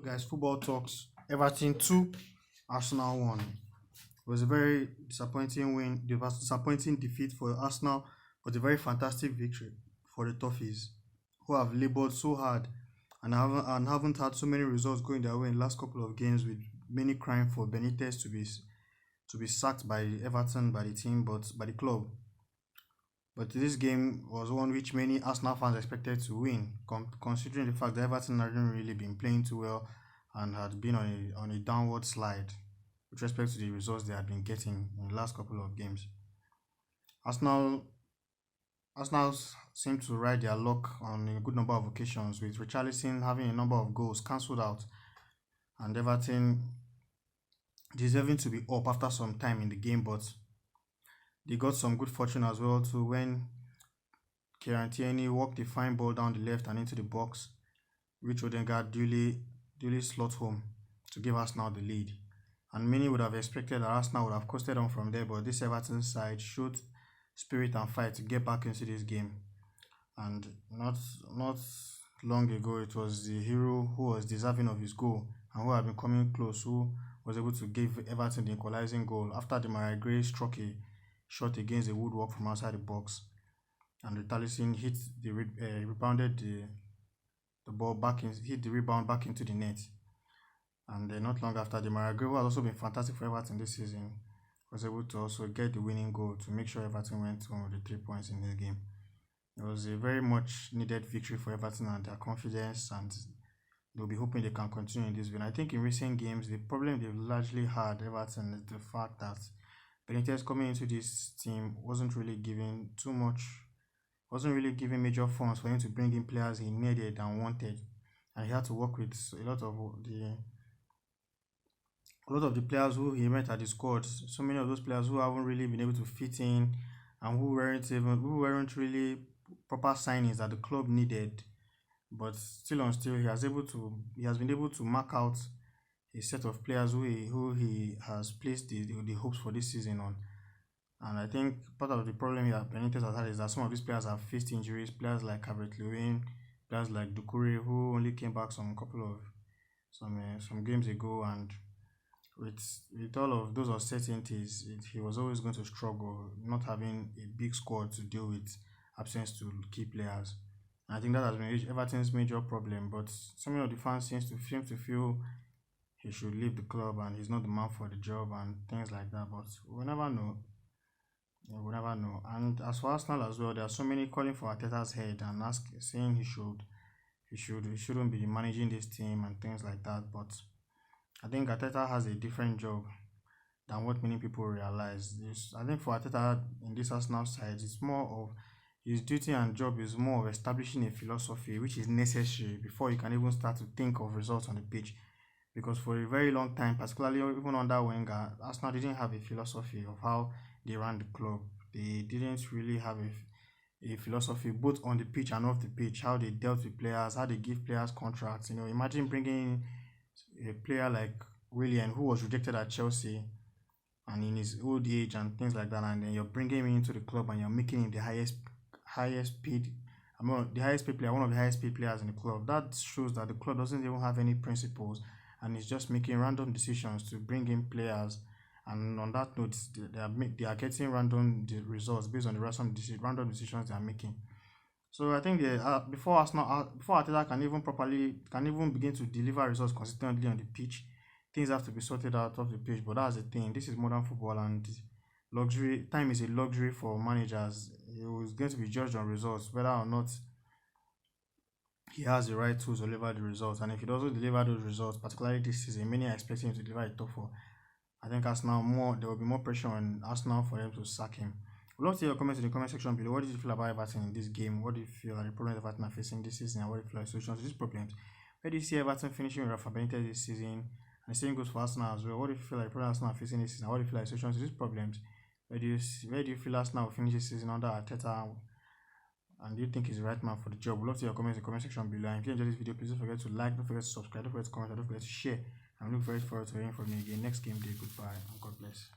Guys, football talks. Everton 2, Arsenal 1. It was a very disappointing win, disappointing defeat for Arsenal, but a very fantastic victory for the Toffees, who have labored so hard and haven't had so many results going their way in the last couple of games, with many crying for Benitez to be sacked by Everton, by the team, but by the club. But this game was one which many Arsenal fans expected to win, considering the fact that Everton hadn't really been playing too well and had been on a downward slide with respect to the results they had been getting in the last couple of games. Arsenal seemed to ride their luck on a good number of occasions, with Richarlison having a number of goals cancelled out, and Everton deserving to be up after some time in the game, but they got some good fortune as well too when Kieran Tierney walked a fine ball down the left and into the box, which Odegaard duly slot home to give Arsenal the lead. And many would have expected that Arsenal would have coasted on from there, but this Everton side showed spirit and fight to get back into this game. And not long ago, it was the hero who was deserving of his goal and who had been coming close, who was able to give Everton the equalizing goal after Richarlison Gray struck a shot against the woodwork from outside the box, and Richarlison hit rebounded the ball back in, hit the rebound back into the net. And not long after, Richarlison Gray, who has also been fantastic for Everton this season, was able to also get the winning goal to make sure Everton went home with the 3 points in this game. It was a very much needed victory for Everton and their confidence, and they'll be hoping they can continue in this win. I think in recent games, the problem they've largely had, Everton, is the fact that Benitez coming into this team wasn't really giving major funds for him to bring in players he needed and wanted, and he had to work with a lot of the players who he met at the squad. So many of those players who haven't really been able to fit in and who weren't really proper signings that the club needed. But still, he has been able to mark out a set of players who he has placed the hopes for this season on. And I think part of the problem here Benitez has had is that some of these players have faced injuries. Players like Calvert-Lewin, players like Doucouré, who only came back some games ago, and with all of those uncertainties, he was always going to struggle, not having a big squad to deal with absence to key players. And I think that has been Everton's major problem. But some of the fans seem to feel he should leave the club and he's not the man for the job and things like that. But we'll never know. We'll never know. And as for Arsenal as well, there are so many calling for Arteta's head and saying he shouldn't be managing this team and things like that. But I think Arteta has a different job than what many people realize. I think for Arteta in this Arsenal side, it's more of his duty and job is more of establishing a philosophy which is necessary before you can even start to think of results on the pitch. Because for a very long time, particularly even under Wenger, Arsenal didn't have a philosophy of how they ran the club. They didn't really have a philosophy both on the pitch and off the pitch, how they dealt with players, how they give players contracts. Imagine bringing in a player like Willian, who was rejected at Chelsea and in his old age and things like that, and then you're bringing him into the club and you're making him the highest paid player, one of the highest paid players in the club. That shows that the club doesn't even have any principles and is just making random decisions to bring in players. And on that note, they are getting random results based on the random decisions they are making. So I think before Arteta can even begin to deliver results consistently on the pitch, things have to be sorted out of the pitch. But that's the thing. This is modern football, and time is a luxury for managers. He was going to be judged on results, whether or not he has the right tools to deliver the results. And if he doesn't deliver those results, particularly this season, many are expecting him to deliver a top 4. I think there will be more pressure on Arsenal for them to sack him. We'd love to hear your comments in the comment section below. What did you feel about Everton in this game? What do you feel are the problems Everton are facing this season, and what do you feel are solutions to these problems? Where do you see Everton finishing with Rafa Benitez this season? And the same goes for Arsenal as well. What do you feel like the problems Arsenal are facing this season? What do you feel like solutions to these problems? Where do you feel Arsenal will finish this season under Arteta? And do you think he's the right man for the job? We'd love to hear your comments in the comment section below. And if you enjoyed this video, please don't forget to like, don't forget to subscribe, don't forget to comment, and don't forget to share. I'm looking very forward to hearing from you again next game day. Goodbye and God bless.